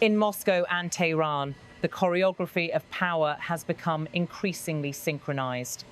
In Moscow and Tehran, the choreography of power has become increasingly synchronized.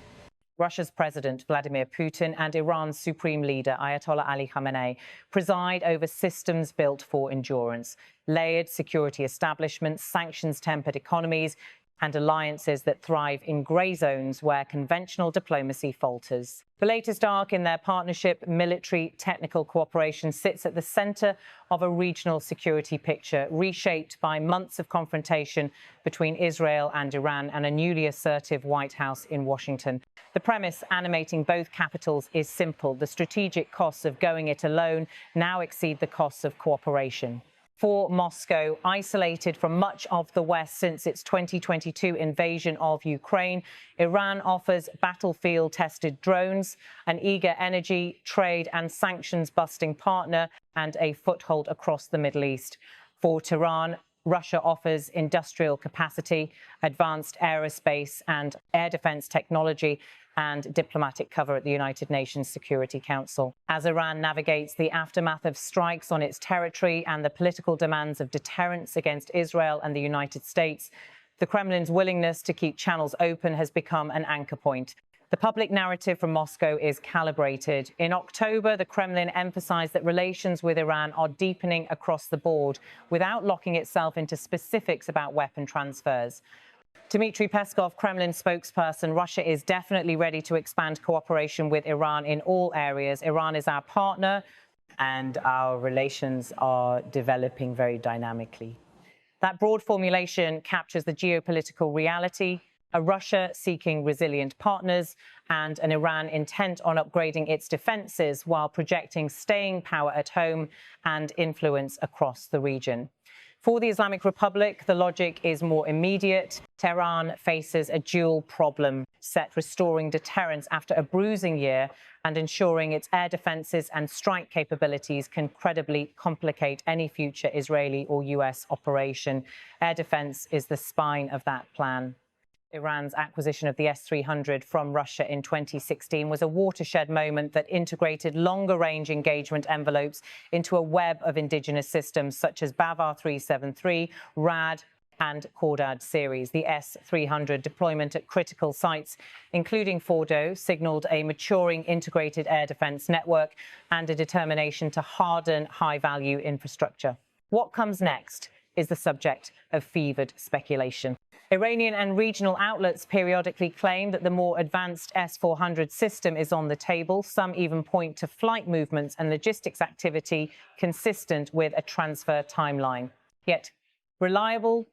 Russia's President Vladimir Putin and Iran's Supreme Leader Ayatollah Ali Khamenei preside over systems built for endurance, layered security establishments, sanctions-tempered economies, and alliances that thrive in grey zones where conventional diplomacy falters. The latest arc in their partnership, military technical cooperation, sits at the centre of a regional security picture reshaped by months of confrontation between Israel and Iran and a newly assertive White House in Washington. The premise animating both capitals is simple. The strategic costs of going it alone now exceed the costs of cooperation. For Moscow, isolated from much of the West since its 2022 invasion of Ukraine, Iran offers battlefield-tested drones, an eager energy, trade and sanctions-busting partner, and a foothold across the Middle East. For Tehran, Russia offers industrial capacity, advanced aerospace and air defense technology, and diplomatic cover at the United Nations Security Council. As Iran navigates the aftermath of strikes on its territory and the political demands of deterrence against Israel and the United States, the Kremlin's willingness to keep channels open has become an anchor point. The public narrative from Moscow is calibrated. In October, the Kremlin emphasized that relations with Iran are deepening across the board without locking itself into specifics about weapon transfers. Dmitry Peskov, Kremlin spokesperson, Russia is definitely ready to expand cooperation with Iran in all areas. Iran is our partner, and our relations are developing very dynamically. That broad formulation captures the geopolitical reality: a Russia seeking resilient partners and an Iran intent on upgrading its defenses while projecting staying power at home and influence across the region. For the Islamic Republic, the logic is more immediate. Tehran faces a dual problem set: restoring deterrence after a bruising year and ensuring its air defenses and strike capabilities can credibly complicate any future Israeli or US operation. Air defense is the spine of that plan. Iran's acquisition of the S-300 from Russia in 2016 was a watershed moment that integrated longer-range engagement envelopes into a web of indigenous systems such as Bavar 373, RAD, and Khordad series. The S-300 deployment at critical sites, including Fordo, signalled a maturing integrated air defence network and a determination to harden high-value infrastructure. What comes next is the subject of fevered speculation. Iranian and regional outlets periodically claim that the more advanced S-400 system is on the table. Some even point to flight movements and logistics activity consistent with a transfer timeline. Yet, reliable,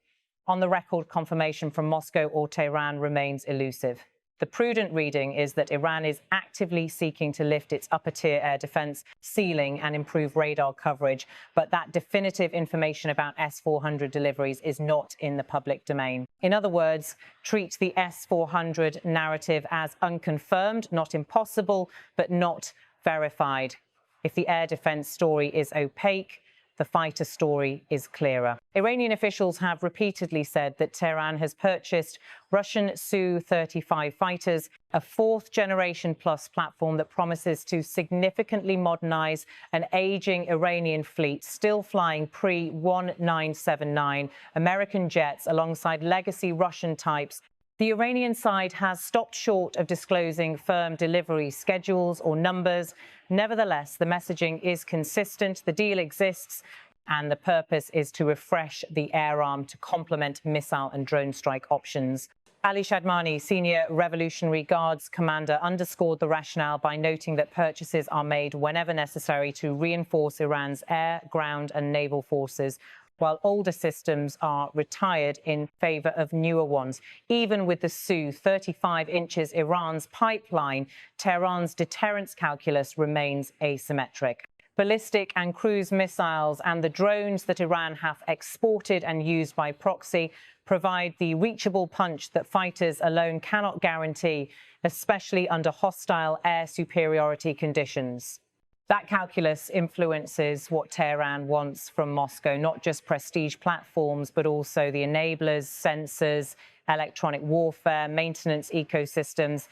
on-the-record confirmation from Moscow or Tehran remains elusive. The prudent reading is that Iran is actively seeking to lift its upper-tier air defense ceiling and improve radar coverage, but that definitive information about S-400 deliveries is not in the public domain. In other words, treat the S-400 narrative as unconfirmed, not impossible, but not verified. If the air defense story is opaque, the fighter story is clearer. Iranian officials have repeatedly said that Tehran has purchased Russian Su-35 fighters, a fourth-generation plus platform that promises to significantly modernize an aging Iranian fleet still flying pre-1979 American jets alongside legacy Russian types. The Iranian side has stopped short of disclosing firm delivery schedules or numbers. Nevertheless, the messaging is consistent, the deal exists, and the purpose is to refresh the air arm to complement missile and drone strike options. Ali Shadmani, senior Revolutionary Guards commander, underscored the rationale by noting that purchases are made whenever necessary to reinforce Iran's air, ground and naval forces, while older systems are retired in favor of newer ones. Even with the Su 35 inches Iran's pipeline, Tehran's deterrence calculus remains asymmetric. Ballistic and cruise missiles and the drones that Iran have exported and used by proxy provide the reachable punch that fighters alone cannot guarantee, especially under hostile air superiority conditions. That calculus influences what Tehran wants from Moscow, not just prestige platforms, but also the enablers, sensors, electronic warfare, maintenance ecosystems.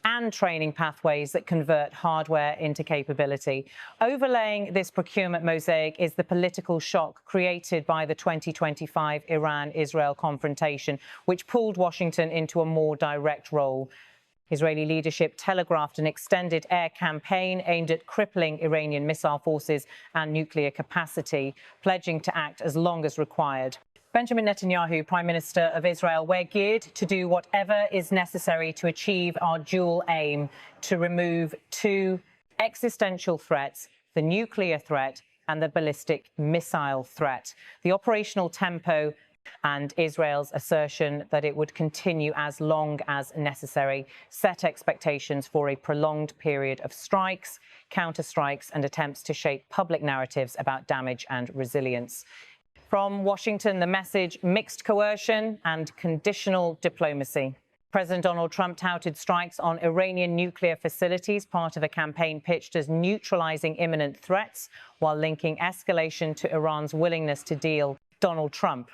and training pathways that convert hardware into capability. Overlaying this procurement mosaic is the political shock created by the 2025 Iran-Israel confrontation, which pulled Washington into a more direct role. Israeli leadership telegraphed an extended air campaign aimed at crippling Iranian missile forces and nuclear capacity, pledging to act as long as required. Benjamin Netanyahu, Prime Minister of Israel, we're geared to do whatever is necessary to achieve our dual aim to remove two existential threats, the nuclear threat and the ballistic missile threat. The operational tempo and Israel's assertion that it would continue as long as necessary set expectations for a prolonged period of strikes, counterstrikes, and attempts to shape public narratives about damage and resilience. From Washington, the message: mixed coercion and conditional diplomacy. President Donald Trump touted strikes on Iranian nuclear facilities, part of a campaign pitched as neutralizing imminent threats, while linking escalation to Iran's willingness to deal. Donald Trump,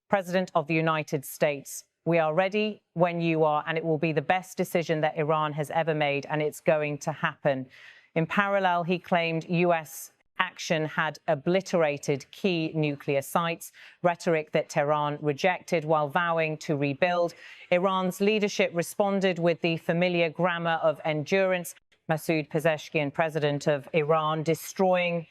President of the United States: we are ready when you are, and it will be the best decision that Iran has ever made, and it's going to happen. In parallel, he claimed U.S. action had obliterated key nuclear sites, rhetoric that Tehran rejected while vowing to rebuild. Iran's leadership responded with the familiar grammar of endurance. Masoud Pezeshkian, president of Iran: destroying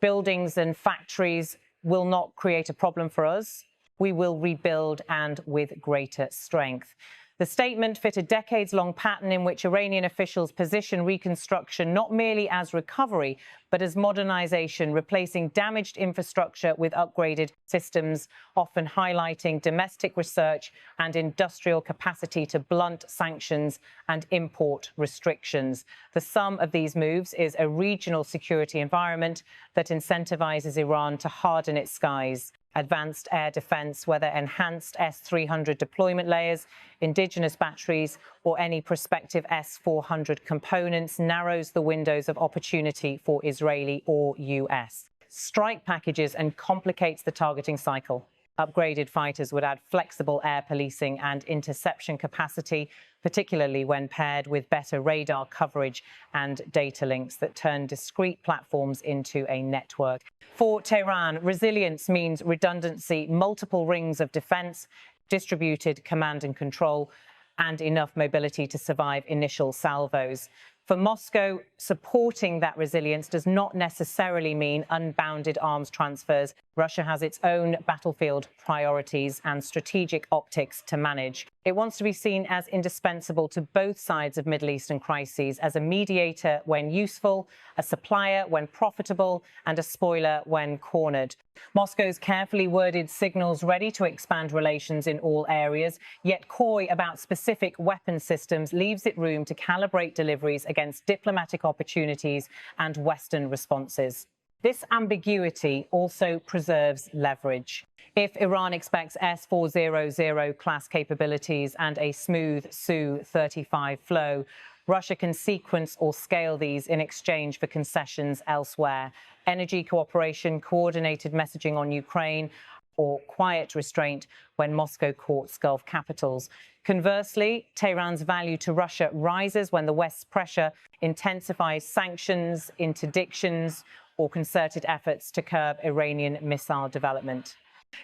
buildings and factories will not create a problem for us. We will rebuild, and with greater strength. The statement fit a decades-long pattern in which Iranian officials position reconstruction not merely as recovery, but as modernization, replacing damaged infrastructure with upgraded systems, often highlighting domestic research and industrial capacity to blunt sanctions and import restrictions. The sum of these moves is a regional security environment that incentivizes Iran to harden its skies. Advanced air defense, whether enhanced S-300 deployment layers, indigenous batteries, or any prospective S-400 components, narrows the windows of opportunity for Israeli or U.S. strike packages and complicates the targeting cycle. Upgraded fighters would add flexible air policing and interception capacity, particularly when paired with better radar coverage and data links that turn discrete platforms into a network. For Tehran, resilience means redundancy, multiple rings of defense, distributed command and control, and enough mobility to survive initial salvos. For Moscow, supporting that resilience does not necessarily mean unbounded arms transfers. Russia has its own battlefield priorities and strategic optics to manage. It wants to be seen as indispensable to both sides of Middle Eastern crises, as a mediator when useful, a supplier when profitable, and a spoiler when cornered. Moscow's carefully worded signals ready to expand relations in all areas, yet coy about specific weapon systems, leaves it room to calibrate deliveries against diplomatic opportunities and Western responses. This ambiguity also preserves leverage. If Iran expects S-400 class capabilities and a smooth Su-35 flow, Russia can sequence or scale these in exchange for concessions elsewhere. Energy cooperation, coordinated messaging on Ukraine, or quiet restraint when Moscow courts Gulf capitals. Conversely, Tehran's value to Russia rises when the West's pressure intensifies sanctions, interdictions, or concerted efforts to curb Iranian missile development.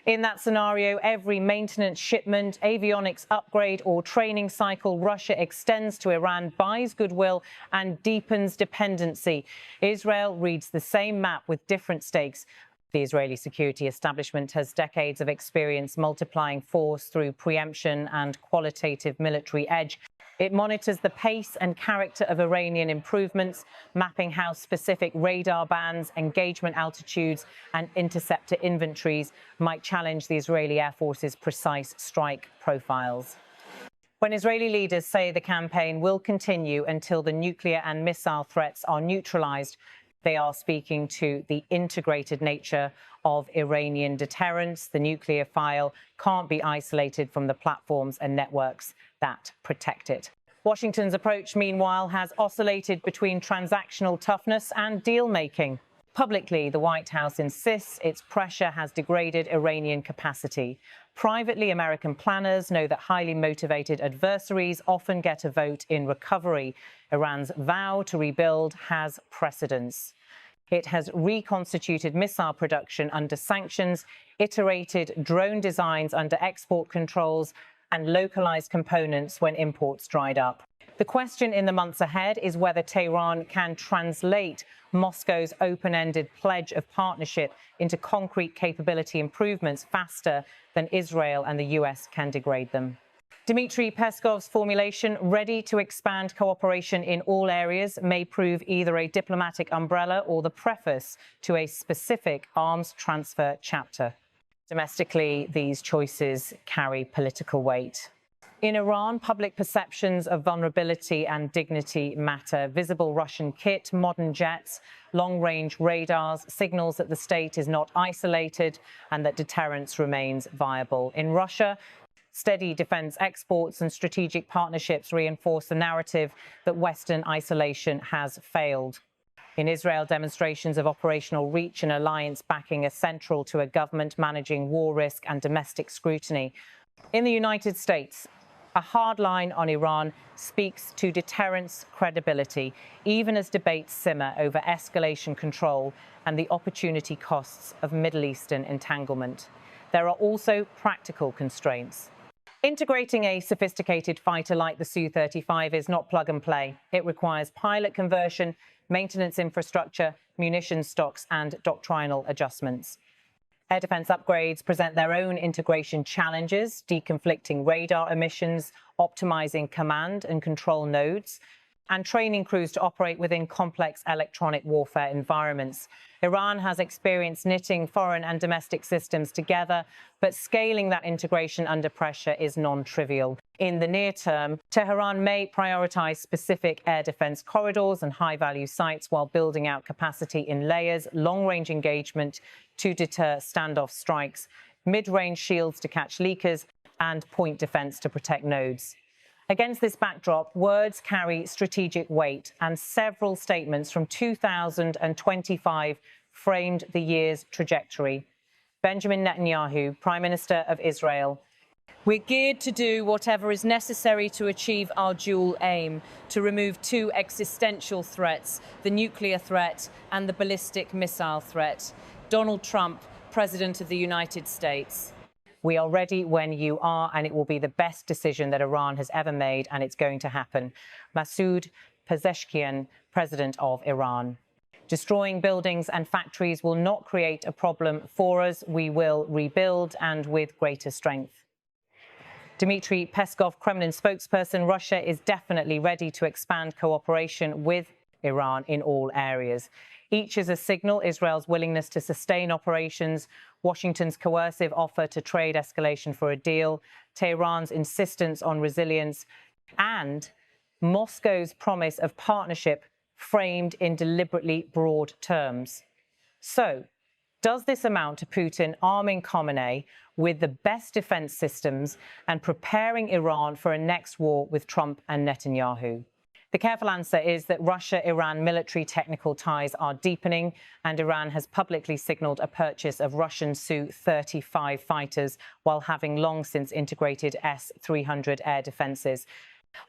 In that scenario, every maintenance shipment, avionics upgrade, or training cycle Russia extends to Iran buys goodwill and deepens dependency. Israel reads the same map with different stakes. The Israeli security establishment has decades of experience multiplying force through preemption and qualitative military edge. It monitors the pace and character of Iranian improvements, mapping how specific radar bands, engagement altitudes, and interceptor inventories might challenge the Israeli Air Force's precise strike profiles. When Israeli leaders say the campaign will continue until the nuclear and missile threats are neutralized, they are speaking to the integrated nature of Iranian deterrence. The nuclear file can't be isolated from the platforms and networks that protect it. Washington's approach, meanwhile, has oscillated between transactional toughness and deal-making. Publicly, the White House insists its pressure has degraded Iranian capacity. Privately, American planners know that highly motivated adversaries often get a vote in recovery. Iran's vow to rebuild has precedence. It has reconstituted missile production under sanctions, iterated drone designs under export controls, and localized components when imports dried up. The question in the months ahead is whether Tehran can translate Moscow's open-ended pledge of partnership into concrete capability improvements faster than Israel and the US can degrade them. Dmitry Peskov's formulation, ready to expand cooperation in all areas, may prove either a diplomatic umbrella or the preface to a specific arms transfer chapter. Domestically, these choices carry political weight. In Iran, public perceptions of vulnerability and dignity matter. Visible Russian kit, modern jets, long-range radars, signals that the state is not isolated and that deterrence remains viable. In Russia, steady defense exports and strategic partnerships reinforce the narrative that Western isolation has failed. In Israel, demonstrations of operational reach and alliance backing are central to a government managing war risk and domestic scrutiny. In the United States, a hard line on Iran speaks to deterrence credibility, even as debates simmer over escalation control and the opportunity costs of Middle Eastern entanglement. There are also practical constraints. Integrating a sophisticated fighter like the Su-35 is not plug and play. It requires pilot conversion, maintenance infrastructure, munitions stocks, and doctrinal adjustments. Air defense upgrades present their own integration challenges, deconflicting radar emissions, optimizing command and control nodes, and training crews to operate within complex electronic warfare environments. Iran has experience knitting foreign and domestic systems together, but scaling that integration under pressure is non-trivial. In the near term, Tehran may prioritize specific air defense corridors and high-value sites while building out capacity in layers, long-range engagement to deter standoff strikes, mid-range shields to catch leakers, and point defense to protect nodes. Against this backdrop, words carry strategic weight, and several statements from 2025 framed the year's trajectory. Benjamin Netanyahu, Prime Minister of Israel: "We're geared to do whatever is necessary to achieve our dual aim, to remove two existential threats, the nuclear threat and the ballistic missile threat." Donald Trump, President of the United States: "We are ready when you are, and it will be the best decision that Iran has ever made, and it's going to happen." Masoud Pezeshkian, President of Iran: "Destroying buildings and factories will not create a problem for us. We will rebuild, and with greater strength." Dmitry Peskov, Kremlin spokesperson: "Russia is definitely ready to expand cooperation with Iran in all areas. Each is a signal: Israel's willingness to sustain operations, Washington's coercive offer to trade escalation for a deal, Tehran's insistence on resilience, and Moscow's promise of partnership framed in deliberately broad terms." So, does this amount to Putin arming Khamenei with the best defense systems and preparing Iran for a next war with Trump and Netanyahu? The careful answer is that Russia-Iran military technical ties are deepening, and Iran has publicly signaled a purchase of Russian Su-35 fighters while having long since integrated S-300 air defenses.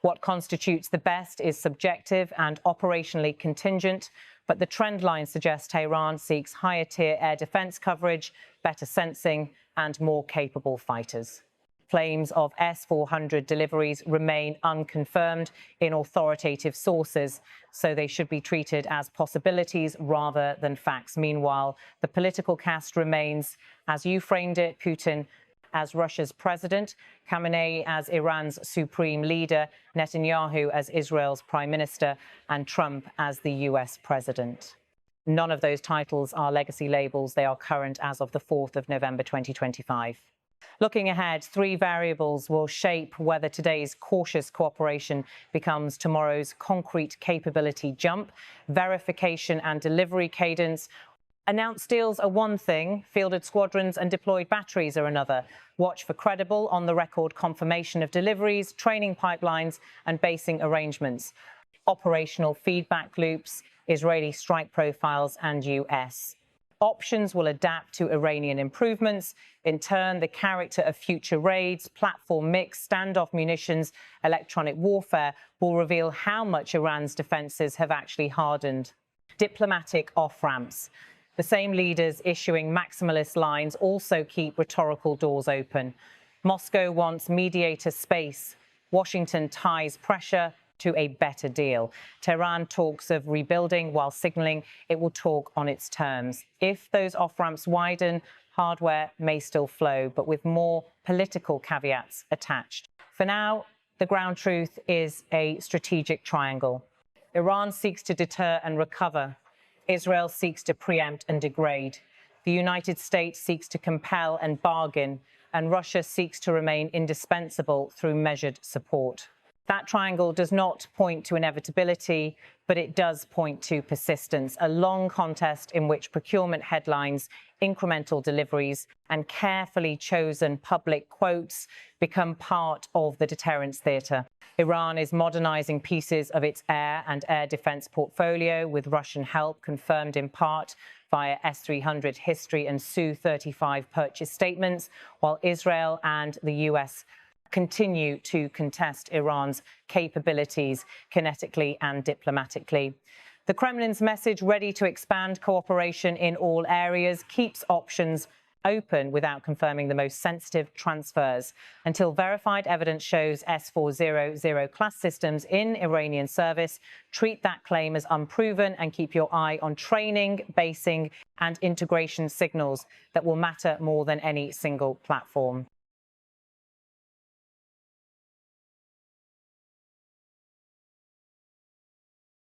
What constitutes the best is subjective and operationally contingent, but the trend line suggests Tehran seeks higher-tier air defense coverage, better sensing, and more capable fighters. Claims of S-400 deliveries remain unconfirmed in authoritative sources, so they should be treated as possibilities rather than facts. Meanwhile, the political cast remains, as you framed it, Putin as Russia's president, Khamenei as Iran's supreme leader, Netanyahu as Israel's prime minister, and Trump as the US president. None of those titles are legacy labels. They are current as of the 4th of November 2025. Looking ahead, three variables will shape whether today's cautious cooperation becomes tomorrow's concrete capability jump: verification and delivery cadence. Announced deals are one thing, fielded squadrons and deployed batteries are another. Watch for credible, on-the-record confirmation of deliveries, training pipelines, and basing arrangements. Operational feedback loops Israeli strike profiles, and US. Options will adapt to Iranian improvements. In turn, the character of future raids, platform mix, standoff munitions, electronic warfare will reveal how much Iran's defenses have actually hardened. Diplomatic off-ramps. The same leaders issuing maximalist lines also keep rhetorical doors open. Moscow wants mediator space. Washington ties pressure to a better deal. Tehran talks of rebuilding while signaling it will talk on its terms. If those off-ramps widen, hardware may still flow, but with more political caveats attached. For now, the ground truth is a strategic triangle. Iran seeks to deter and recover. Israel seeks to preempt and degrade. The United States seeks to compel and bargain, and Russia seeks to remain indispensable through measured support. That triangle does not point to inevitability, but it does point to persistence, a long contest in which procurement headlines, incremental deliveries, and carefully chosen public quotes become part of the deterrence theatre. Iran is modernizing pieces of its air and air defense portfolio with Russian help, confirmed in part via S-300 history and Su-35 purchase statements, while Israel and the US continue to contest Iran's capabilities kinetically and diplomatically. The Kremlin's message, ready to expand cooperation in all areas, keeps options open without confirming the most sensitive transfers until verified evidence shows S-400 class systems in Iranian service. Treat that claim as unproven and keep your eye on training, basing, and integration signals that will matter more than any single platform.